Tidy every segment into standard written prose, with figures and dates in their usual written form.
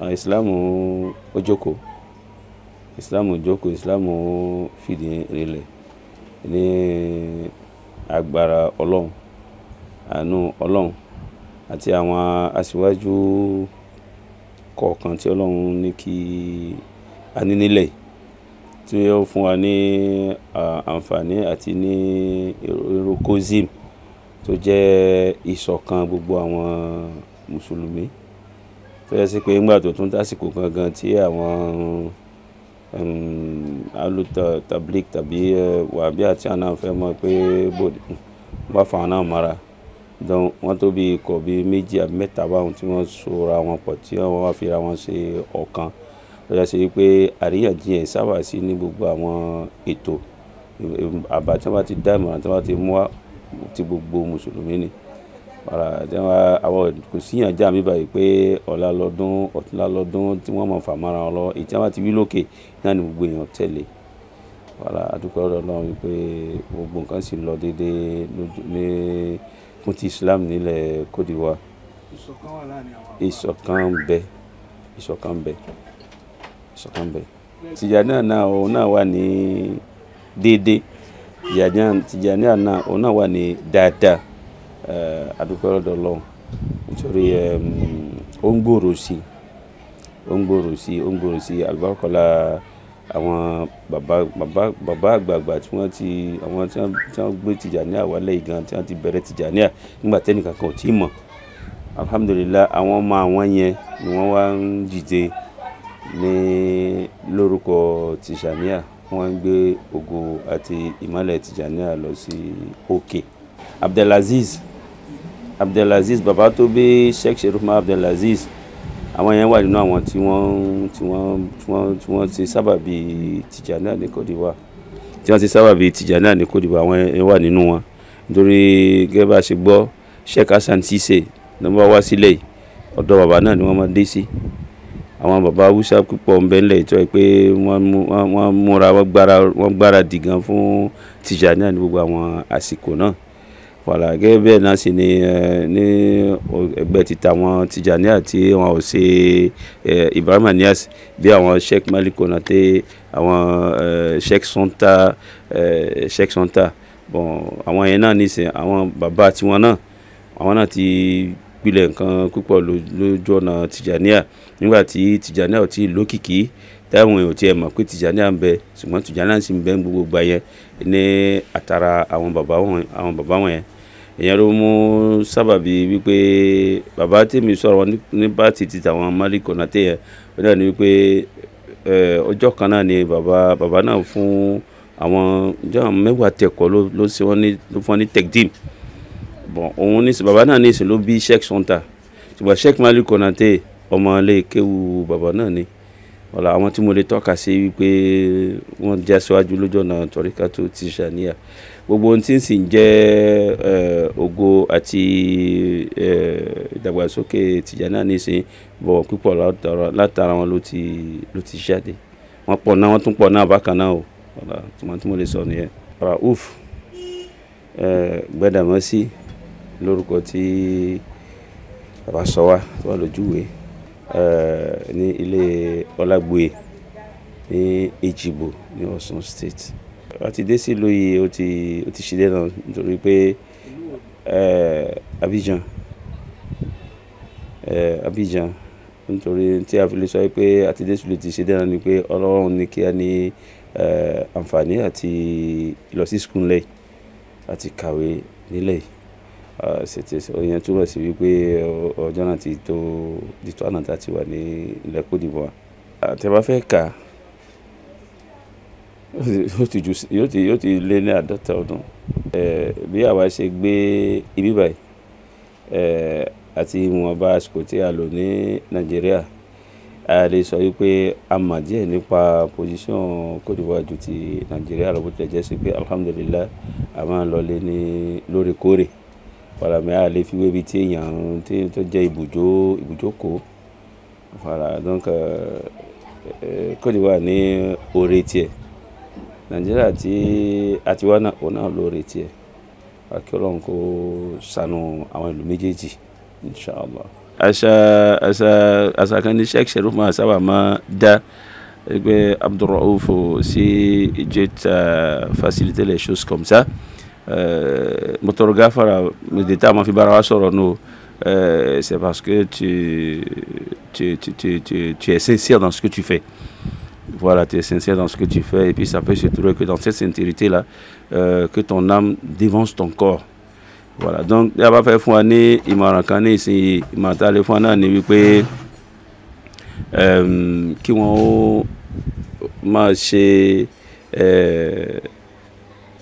ìsìláàmù ó jókòó, ìsìláàmù fìdí rinlẹ̀ ní agbára Ọlọ́run, àánú Ọlọ́run àti àwọn aṣíwájú kọ̀ọ̀kan tí Ọlọ́run ní kí a ní nílẹ̀ tí ó fún wa ní àǹfààní àti ní erokozim tó jẹ́ ìṣọ̀kan gbogbo àwọn mùsùlùmí tó yẹ sí pé nígbà tó tún tásìkò gangan tí àwọn tablik tàbí wàhábí àti àná fẹ́ mọ̀ pé bòdì bá fa àwọn náà mọ́ra dán wọ́n tó bí ikọ̀ bí méjì àbí mẹ́ta báwọn tí wọ́n sora wọn pọ̀ tí wọ́n wá fira wọn ṣe ọ̀kan lọ́jọ́ sí pé àríyànjiyàn sábà sí ní gbogbo àwọn ètò àbá tí wọ́n bá ti dá ìmọ̀ràn tí wọ́n bá ti mú wá ti gbogbo mùsùlùmí ni àwọn kò síyàn já mi báyìí pé ọ̀la lọ́dún ọ̀túnla lọ́dún tí wọ́n mọ̀ fà mára wọn lọ èyí tí wọ́n bá ti wí lókè náà ni gbogbo èèyàn tẹ̀lé adúpẹ́ ọ̀dọ̀ Ọlọ́run wípé gbogbo nǹkan sì lọ déédéé ní fún ti Islam nílẹ̀ Côte d'Ivoire. Ìṣọ̀kan wà láàrin àwọn ìṣọ̀kan bẹ. Tìjàníyà náà òun náà wà ní déédéé, Tìjàníyà náà òun náà wà ní dáadáa. Adúpẹ́ ọ̀dọ̀ Ọlọ́run nítorí ó ń gbòòrò sí àlùbáríkà àwọn bàbá àgbààgbà tí wọ́n gbé Tìjàníyà wálẹ̀ ìgan tí wọ́n ti bẹ̀rẹ̀ Tìjàníyà nígbà tẹ́nìkan kan ò tí ì mọ̀. Alhamdulillah àwọn ọmọ àwọn yẹn ni wọ́n wá ń dìde ní lórúkọ Tìjàníyà wọ́n ń gbé ògo àti ìmọ́lẹ̀ Tìjàníyà lọ sí òkè. Abdelaziz bàbá tó bí Sheikh Sharif Abdelaziz àwọn yẹn wà nínú àwọn tí wọ́n ti sábàbí Tìjàníyà ní Côte d'Ivoire àwọn yẹn wà nínú wọn nítorí gẹ́gẹ́ bá ṣe gbọ́ Sheikh Hassan Cissé ní wọ́n wá sílẹ̀ ọ̀dọ̀ bàbá náà ni wọ́n máa dé sí àwọn bàbá Hausa púpọ̀ ń bẹ ńlẹ̀ tó yẹ pé wọ́n múra wọ́n gbáradì gan fún Tìjàníyà ní gbogbo àwọn àsìkò náà gẹ́gẹ́ bẹ́ẹ̀ náà sì ni ní ẹgbẹ́ títa wọn Tìjàníyà tí wọn ò ṣe Ibrahima Niass bí àwọn Sheikh Malik Konate àwọn Sheikh Sonta àwọn yẹn náà nísìn àwọn bàbá tiwọn náà àwọn náà ti gbilẹ̀ nǹkan púpọ̀ lójú ọ̀nà Tìjàníyà nígbà tí Tìjàníyà ò tí ì lókìkí táwọn èèyàn ò tiẹ̀ mọ̀ pé Tìjàníyà ń bẹ ṣùgbọ́n Tìjàníyà sì ń bẹ gbogbo gbà yẹn ní àtàrà àwọn bàbá wọn yẹn èèyàn ló mú sábàbí wípé bàbá tèmi sọ̀rọ̀ ní pàtì ti tàwọn Malik Konate yẹn ó dà ní wípé ọjọ́ kan náà ni bàbá náà fún àwọn ìjọ mẹ́wàá tẹ̀kọ́ ló ṣe wọ́n ló fún wọn ní tekdim òun ní bàbá náà ní ìsìn ló bí Sheikh Sonta ṣùgbọ́n Sheikh Malik Konate ọmọ ilé kéwu bàbá náà ni àwọn tí mo lè tọ́ka sí wípé wọ́n jẹ́ aṣáájú lójú ọ̀nà tọ́ríkàtù Tìjàníyà gbogbo ohun tí ń sì ń jẹ́ ògo àti ìdàgbàsókè Tìjàníyà nísìn bọ̀ púpọ̀ látara wọn ló ti jáde wọ́n pọ̀ náà wọ́n tún pọ̀ náà bákan náà o tí mo lè sọ nìyẹn. Rauf Gbẹ́dàmọ́sí lórúkọ tí bàbá sọ wá tó wà lójúwèé ní ilé Ọlágbóyè ní Èjìgbò ní Ọ̀ṣun State àti dé sí lóye ó ti ṣílẹ̀ náà nítorí pé Abidjan nítorí tí a fi lè sọ pé àti dé sí lóye ti ṣílẹ̀ náà ni pé Ọlọ́run ní kí a ní àǹfààní àti lọ sí skul lẹ̀ àti kàwé nílẹ̀ ìyẹn túbọ̀ sí wípé ọjọ́ náà ti tó àná tá a ti wà ní ilẹ̀ Côte d'Ivoire. Tẹ́ bá fẹ́ kà yóò ti lé ní 50 ọdún bí àwa ṣe gbé ibi báyìí àti ìwọ̀nba àsìkò tí a lò ní Nàìjíríà a lè sọ wípé a mọ̀ díẹ̀ nípa position Côte d'Ivoire ju ti Nàìjíríà lọ bó tilẹ̀ jẹ́ sí pé alhamdulillah a máa ń lọlé ní lóòrèkóòrè mi a lè fi wé bí tí èèyàn tó jẹ́ ibùjókòó donc Côte d'Ivoire ní oore tiẹ̀ Nàìjíríà tí àti wá náà òun náà lóore tiẹ̀ kí Ọlọ́run kó ṣàánú àwọn ìlú méjèèjì inshallah. àṣà kan ní Sheikh Sharif máa sábà máa dá pé Abdulraouf si Dieu t'a facilité les choses comme ça mo tọrọ gáfárà de tá a máa fi bára wa sọ̀rọ̀ nù c'est parce que tu es sincère dans ce que tu fais. Voilà, tu es sincère dans ce que tu fais et puis ça peut se trouver que dans cette sincérité-là, que ton âme dévance ton corps. Voilà, donc il y a pas fait fouaner, il m'a rencontré ici, il m'a allé fouaner, il m'a dit qui vont marcher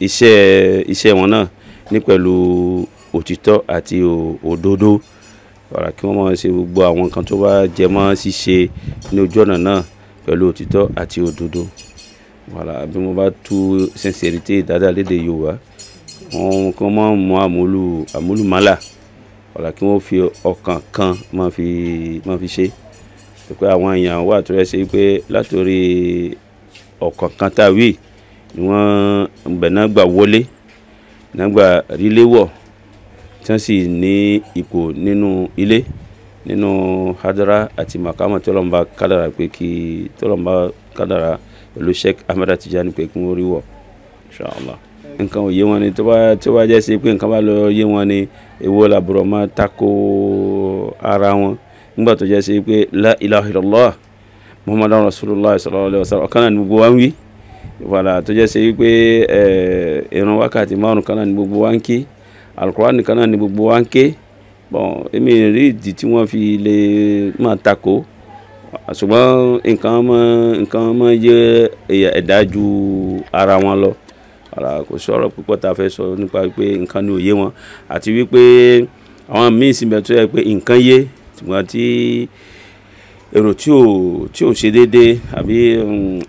iṣẹ́ wọn náà ní pẹ̀lú òtítọ́ àti òdodo. Voilà, kí wọ́n máa ṣe gbogbo àwọn nǹkan tó bá jẹ mọ́ ṣíṣe ní ojú ọ̀nà náà pẹ̀lú òtítọ́ àti òdodo. Voilà, bí mo bá tú sincérité dáadáa lédè Yorùbá wọn kàn máa mú àmúlùmálà. Voilà, kí wọ́n fi ọkàn kan máa fi ṣe pé àwọn èèyàn wà tó yẹ ṣe pé látòrí ọkàn kan tàwí ni wọ́n bẹ̀nà gbà wọlé náà gbà rílé wọ̀ tí wọ́n sì ní ipò nínú ilé nínú hadara àti makama tí Ọlọ́run bá kádàrá pé kí Ọlọ́run bá kádàrá pẹ̀lú Sheikh Ahmed Tijani pé kí wọ́n rí wọ̀ inshallah. Nǹkan ò yé wọn ni tó bá jẹ́ sí pé nǹkan bá lọ yé wọn ni èwo làbúrò máa tako ara wọn nígbà tó jẹ́ sí pé la ilaha illallah Muhammadan Rasulullah sallallahu alaihi wasallam ọ̀kan náà ni gbogbo wa ń wí. Voilà, tó jẹ́ sí pé ìrun wákàtí 5 kan náà ni gbogbo wa ń ké Al-Qur'an kan náà ni gbogbo wa ń ké. Bon, èmi rí ìdí tí wọ́n fi lè máa tako ṣùgbọ́n nǹkan máa yẹ ẹ̀dá ju ara wọn lọ. Voilà, kò sọ̀rọ̀ púpọ̀ tá a fẹ́ sọ nípa pé nǹkan ní òye wọn àti wípé àwọn míì sì bẹ̀ tó yẹ pé nǹkan yé ṣùgbọ́n tí èrò tí ò ṣe déédéé àbí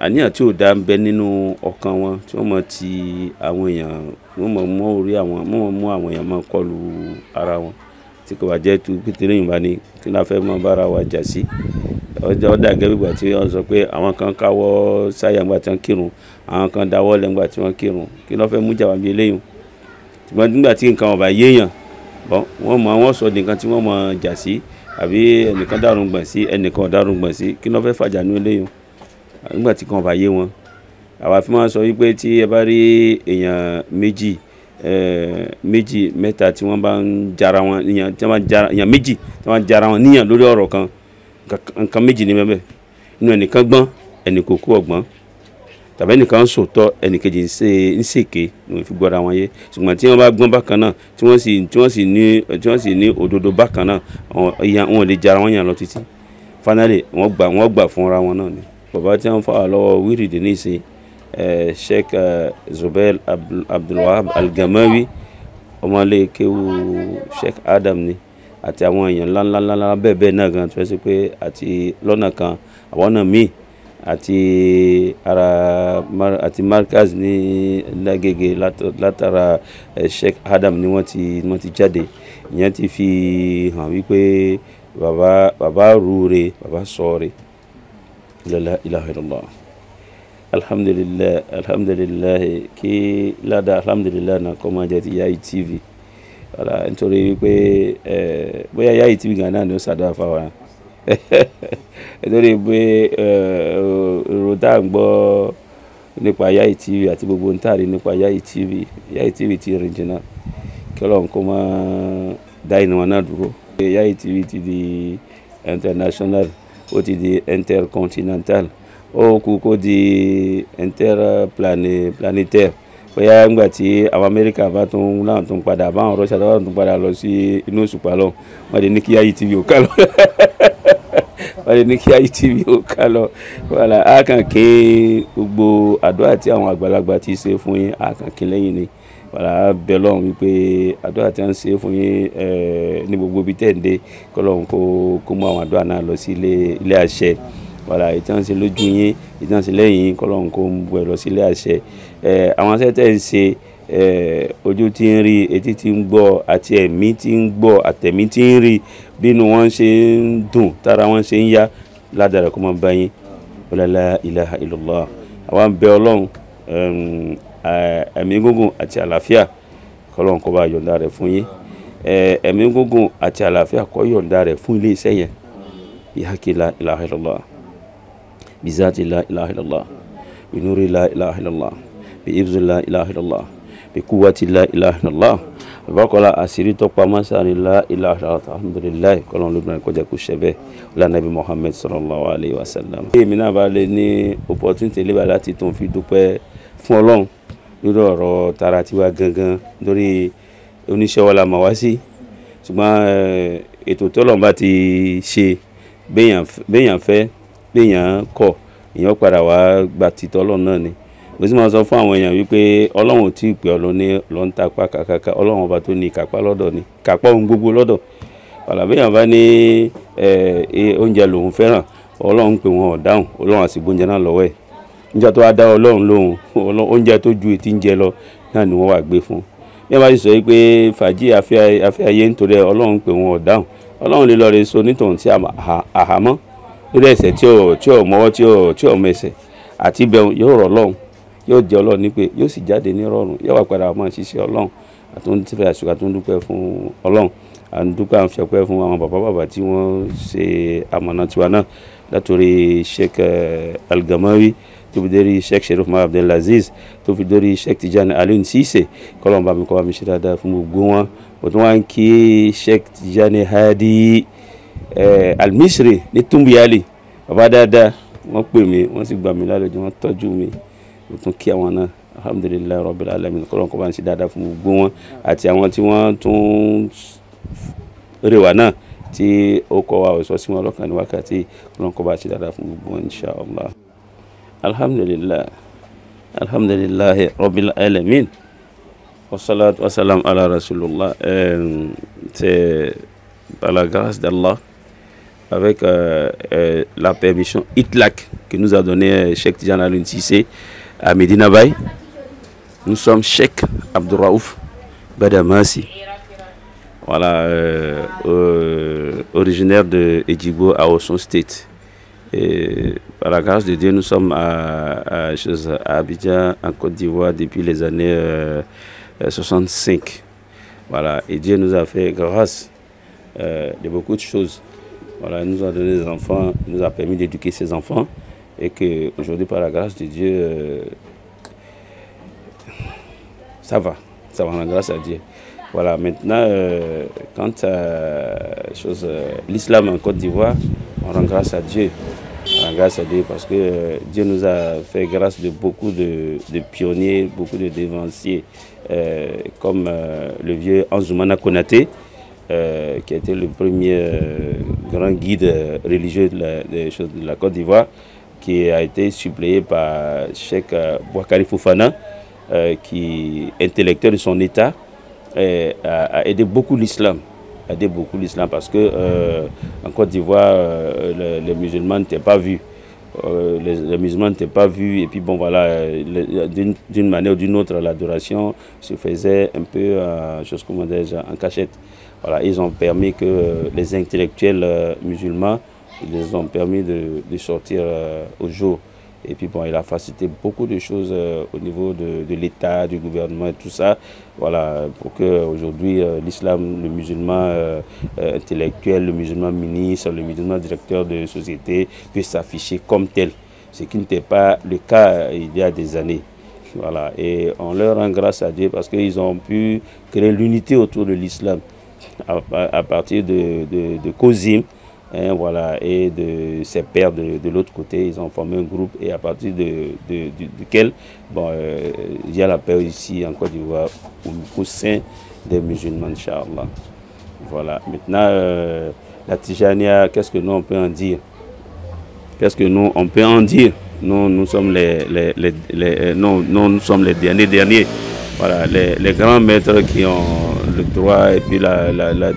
àníyàn tí ò dá ń bẹ nínú ọkàn wọn tí wọ́n mọ̀ ti àwọn èèyàn wọ́n mọ̀ mọ́ orí àwọn mú àwọn èèyàn máa kọlu ara wọn tí kò bá jẹ́ tu pété lẹ́yìn bá ní kí la fẹ́ mọ́ bára wa jà sí. Ọjọ́ dàgẹ́ bí ìgbà tí wọ́n sọ pé àwọn kan káwọ́ sáyà ńgbà tí wọ́n kírun àwọn kan dáwọ́ lẹ́ ńgbà tí wọ́n kírun kí ló fẹ́ mú jà wá bí eléyìí. Ṣùgbọ́n nígbà tí nǹkan ọ̀bà yéèyàn wọ́n sọ nǹkan tí wọ́n mọ̀ jà sí àbí ẹnìkan dárun gbọ̀n sí ẹnìkan dárun gbọ̀n sí kí ló fẹ́ fàjà ní eléyìí nígbà tí kan ọ̀bà yé wọn. Àwa fi máa sọ wípé tí ẹ bá rí èèyàn méjì mẹ́ta tí wọ́n bá ń jara wọn èèyàn méjì tí wọ́n jara wọn níyàn lórí ọ̀rọ̀ kan nǹkan méjì ní bẹ́ẹ̀ inú ẹnìkan gbọ́n ẹnìkan kú ọgbọ́n tàbí ẹnìkan ń sòótọ́ ẹnìkejì ń ṣèké ni wọ́n fi gbọ́ra wọn yé. Ṣùgbọ́n tí wọ́n bá gbọ́n bákan náà tí wọ́n sì ní òdodo bákan náà wọn lè jara wọn yàn lọ títí finally wọ́n gbà fúnra wọn náà ni. Bàbá tí wọ́n fà wá lọ́wọ́ wíìrìdì ní ìsìn Sheikh Zubair Abdulwahab Al-Gamawi ọmọlé kéwú Sheikh Adam ni àti àwọn èèyàn ńláńláńlá bẹ́ẹ̀ náà gan tó ṣe pé àti lọ́nà kan àwọn náà míì àti markaz ní Lágége látara Sheikh Adam ni wọ́n ti jáde. Ìyẹn ti fi hàn wípé bàbá rúure bàbá sọ̀rọ̀ la ilaha illallah. Alhamdulillah kí ládàá alhamdulillah náà kọ́ máa jẹ́ ti Yayi TV. Voilà, nítorí wípé bóyá Yayi TV gan náà ni ó ṣàdúrà fáwọn nítorí pé èrò tá à ń gbọ́ nípa Yayi TV àti gbogbo ń tàrí nípa Yayi TV ti rìn jìnnà kí Ọlọ́run kó máa dá ìnà wọn náà dúró. Yayi TV ti di international ó ti di intercontinental ó kú kó di interplanétaire. Bóyá ńgbà tí àwọn Amẹ́ríkà bá tún láwọn tún padà báwọn Russia láwọn tún padà lọ sí inú òṣùpá lọ wọ́n lè ní kí Yayi TV ó ká lọ wọ́n lè ní kí Yayi TV ó ká lọ. Voilà, a kàn kí gbogbo àdúrà tí àwọn àgbàlagbà ti ṣe fún yín a kàn kí lẹ́yìn ni. Voilà, bẹ̀ lọ́run wípé àdúrà tí wọ́n ṣe fún yín ní gbogbo ibi tẹ̀ ń dé kọ́ lọ́run kó mú àwọn àdúrà náà lọ sí ilé àṣẹ. Voilà, ìtàn ṣe lójú yín ìtàn ṣe lẹ́yìn kọ́ lọ́run kó mú ẹ lọ sí ilé àṣẹ. Àwọn sẹ́tẹ̀ ń ṣe ojú tí ń rí etí tí ń gbọ́ àti ẹ̀mí tí ń gbọ́ àtẹ̀mí tí ń rí bínú wọn ṣe ń dùn tára wọn ṣe ń yá ládàra kó máa bá yín. La ilaha illallah. Àwọn bẹ Ọlọ́run ẹ̀mí gúngùn àti àlàáfíà kọ́ lọ́run kó bá yọ̀ǹda rẹ̀ fún yín. ẹ̀mí gúngùn àti àlàáfíà kó yọ̀ǹda rẹ̀ fún ilé iṣẹ́ yẹn bihaqi la ilaha illallah bizati la ilaha illallah binuri la ilaha illallah bi'ibzi la ilaha illallah bikuwati la ilaha illallah albakola àṣírí tó pamọ́ sani la ilaha illallah alhamdulillah kọ́lọ́n ló gbọ́n kọjá kó ṣẹbẹ́ ọlá nabi muhammad sallallahu alayhi wa sallam. èmi náà bá lè ní opportunity lébà láti tó fi dúpẹ́ fún ọlọ́run lórí ọ̀rọ̀ tara tiwa gangan lórí oníṣẹ́ wa la mọ̀ wá sí ṣùgbọ́n ètò tọ́lọ́run bá ti ṣe béèyàn fẹ́ béèyàn kọ̀ èèyàn padà wá gba títọ́ ọlọ́run náà ni mo sì máa sọ fún àwọn èèyàn wípé ọlọ́run ò tí ì pè ọ́ ló ń tapá kàkàkà ọlọ́run ọba tó ní ìkápá lọ́dọ̀ ni kápá ohun gbogbo lọ́dọ̀ àlàbéèyàn bá ní oúnjẹ lòun fẹ́ràn ọlọ́run pè wọ́n ọ̀dáhùn ọlọ́run àti gbóúnjẹ náà lọ́wọ́ ẹ̀ níjà tó wá dá ọlọ́run lóhùn oúnjẹ tó ju ètí ń jẹ lọ náà ni wọ́n wà gbé fún bí wọ́n bá sì sọ wípé fàájì afẹ́ ayé nítorí ọlọ́run pè wọ́n ọ̀dáhùn ọlọ́run lè lọ rẹ so nítòun sí àhámọ́ lórí ẹ̀ṣẹ̀ tí ò mọ́wọ́ tí ò mẹsẹ̀ àti bẹ́ẹ̀ yóò rọ̀ ọlọ́run yóò jẹ́ ọlọ́run ní pé yóò sì jáde ní rọrùn yóò wá padà máa ṣiṣẹ́ ọlọ́run àtúntìfẹ́ àṣùkà tó ń dúpẹ́ fún ọlọ́run àdúpẹ́ àṣẹpẹ́ fún àwọn bàbá tí wọ́n ṣe àmọ̀nà tiwa náà látòrí Sheikh Al-Gamawi tó fi dórí Sheikh Sherif Muhammad Abdelaziz tó fi dórí Sheikh Tijani Alioune Cissé kọ́lọ́n bá mi kọ́ wa mi ṣe dáadáa fún gbogbo wọn ó tún wá ń kí Sheikh Tijani Hadi Al-Misri ní Tumbiyali bàbá dáadáa wọ́n pè mí wọ́n sì gbà mí lálejò wọ́n tọ́jú mi ó tún kí àwọn náà alhamdulilayi rabbil alamin kọ́lọ́n kọ́ bá ń ṣe dáadáa fún gbogbo wọn àti àwọn tí wọ́n tún rẹwà náà tí ó kọ́ wa ọ̀sọ́ sí wọn lọ́kàn ní wákàtí kọ́lọ́n kọ́ bá ń ṣe dáadáa fún gbogbo wọn inshallah alhamdulilayi rabbil alamin wassalatu wassalam ala rasulullah c'est par la grâce d'Allah avec la permission ITLAC que nous a donné Cheikh Tijani Alioune Cissé à Medina Baye. Nous sommes Cheikh Abdouraouf Badamasi, voilà, originaire de Edjibo à Osun State. Et par la grâce de Dieu, nous sommes à Abidjan, en Côte d'Ivoire, depuis les années 65. Voilà, et Dieu nous a fait grâce de beaucoup de choses. Voilà, il nous a donné des enfants, il nous a permis d'éduquer ces enfants et qu'aujourd'hui, par la grâce de Dieu, ça va, la grâce à Dieu. Voilà, maintenant, quant à l'islam en Côte d'Ivoire, on rend grâce à Dieu. On rend grâce à Dieu parce que Dieu nous a fait grâce de beaucoup de pionniers, beaucoup de dévanciers, comme le vieux Anzoumana Konaté, qui a été le premier grand guide religieux de la Côte d'Ivoire, qui a été suppléé par Cheikh Boakari Fofana, qui est intellectuel de son état, a aidé beaucoup l'islam. Parce que en Côte d'Ivoire, les musulmans n'étaient pas vus. Les musulmans n'étaient pas vus et puis bon voilà, d'une manière ou d'une autre, l'adoration se faisait un peu en cachette. Voilà, ils ont permis que les intellectuels musulmans, ils les ont permis de sortir au jour. Et puis bon, il a facilité beaucoup de choses au niveau de l'État, du gouvernement et tout ça. Voilà, pour que aujourd'hui l'islam, le musulman intellectuel, le musulman ministre, le musulman directeur de société puisse s'afficher comme tel. Ce qui n'était pas le cas il y a des années. Voilà, et on leur rend grâce à Dieu parce qu'ils ont pu créer l'unité autour de l'islam à partir de Kozim. Voilà, et de ses pères de l'autre côté, ils ont formé un groupe et à partir duquel bon, il y a la paix ici en Côte d'Ivoire au sein des musulmans, Inch'Allah. Voilà, maintenant la Tijania, qu'est-ce que nous on peut en dire? Qu'est-ce que nous on peut en dire? Nous sommes nous sommes les derniers. Voilà, les grands maîtres qui ont le droit et puis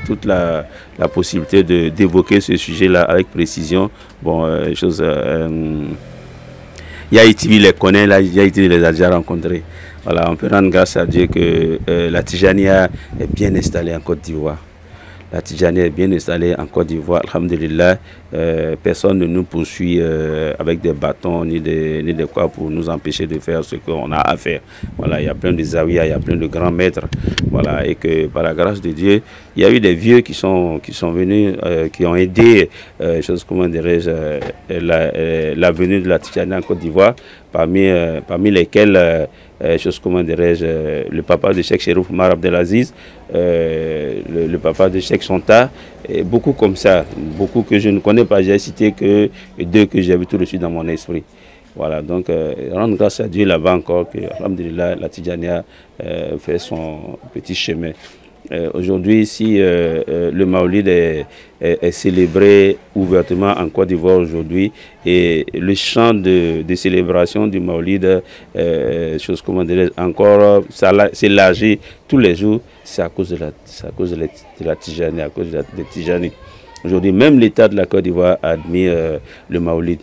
toute la possibilité d'évoquer ce sujet-là avec précision. Bon, Yaïti les connaît, Yaïti les a déjà rencontrés. Voilà, on peut rendre grâce à Dieu que la Tijania est bien installée en Côte d'Ivoire. la Tidjania est bien installée en Côte d'Ivoire, alhamdulillah. Personne ne nous poursuit avec des bâtons ni de quoi pour nous empêcher de faire ce qu'on a à faire. Voilà, il y a plein de zawiyas, il y a plein de grands maîtres. Voilà, et que par la grâce de Dieu, il y a eu des vieux qui sont venus, qui ont aidé, comment dirais-je, la venue de la Tidjania en Côte d'Ivoire, parmi lesquels, comment dirais-je, le papa de Cheikh Cherouf Omar Abdelaziz, le papa de Cheikh Sonta, et beaucoup comme ça, beaucoup que je ne connais pas, j'ai cité que 2 que j'ai vu tout de suite dans mon esprit. Voilà, donc rendre grâce à Dieu là-bas encore que, alhamdulillah, la Tidjania fait son petit chemin. Aujourd'hui, si le Maoulid est célébré ouvertement en Côte d'Ivoire aujourd'hui, et le chant de célébration du Maoulid, comment dire, encore s'élargit tous les jours, c'est à cause de la Tidjania, à cause de Tidjani. Aujourd'hui, même l'État de la Côte d'Ivoire a admis le Maoulid.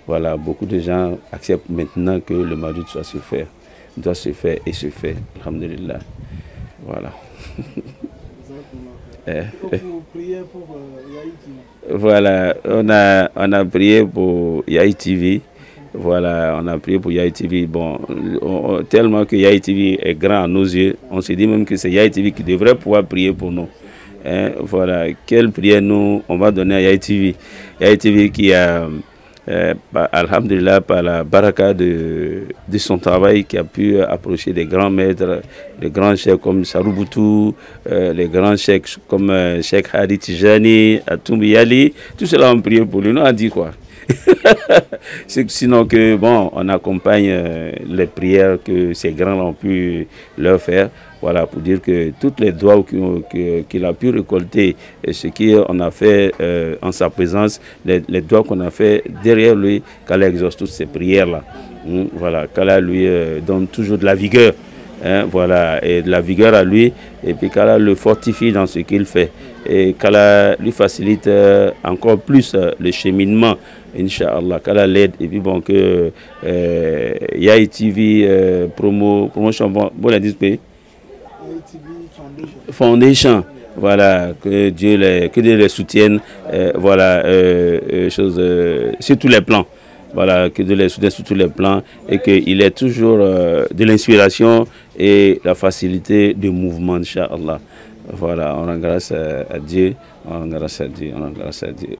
Voilà, beaucoup de gens acceptent maintenant que le Maoulid doit se faire et se fait, alhamdulillah. Voilà. Vous priez pour Yahi TV. Voilà, on a prié pour Yahi TV. Voilà, on a prié pour Yahi TV. Bon, tellement que Yahi TV est grand à nos yeux, on se dit même que c'est Yahi TV qui devrait pouvoir prier pour nous. Voilà, quelle prière nous on va donner à Yahi TV. Yahi TV qui a alhamdulillah, par la baraka de son travail, qui a pu approcher des grands maîtres, des grands cheikhs comme Sarouboutou, les grands cheikhs comme Cheikh Hadi Tijani, Atoumbi Yali, tout cela on prié pour lui. Nous on a dit quoi? Sinon que bon, on accompagne les prières que ces grands ont pu leur faire. Voilà, pour dire que toutes les doigts qu'il a pu récolter, et ce qu'on a fait en sa présence, les doigts qu'on a fait derrière lui, qu'Allah exauce toutes ces prières-là. Voilà, qu'Allah lui donne toujours de la vigueur. Voilà, et de la vigueur à lui, et puis qu'Allah le fortifie dans ce qu'il fait, et qu'Allah lui facilite encore plus le cheminement, Inch'Allah, qu'Allah l'aide, et puis bon, que Yahi TV promotion, bon la display. Foundation, voilà, que Dieu les soutienne, voilà, sur tous les plans. Voilà, que Dieu les soutienne sur tous les plans et qu'il ait toujours de l'inspiration et la facilité de mouvement, Inch'Allah. Voilà, on rend grâce à Dieu, on rend grâce à Dieu, on rend grâce à Dieu.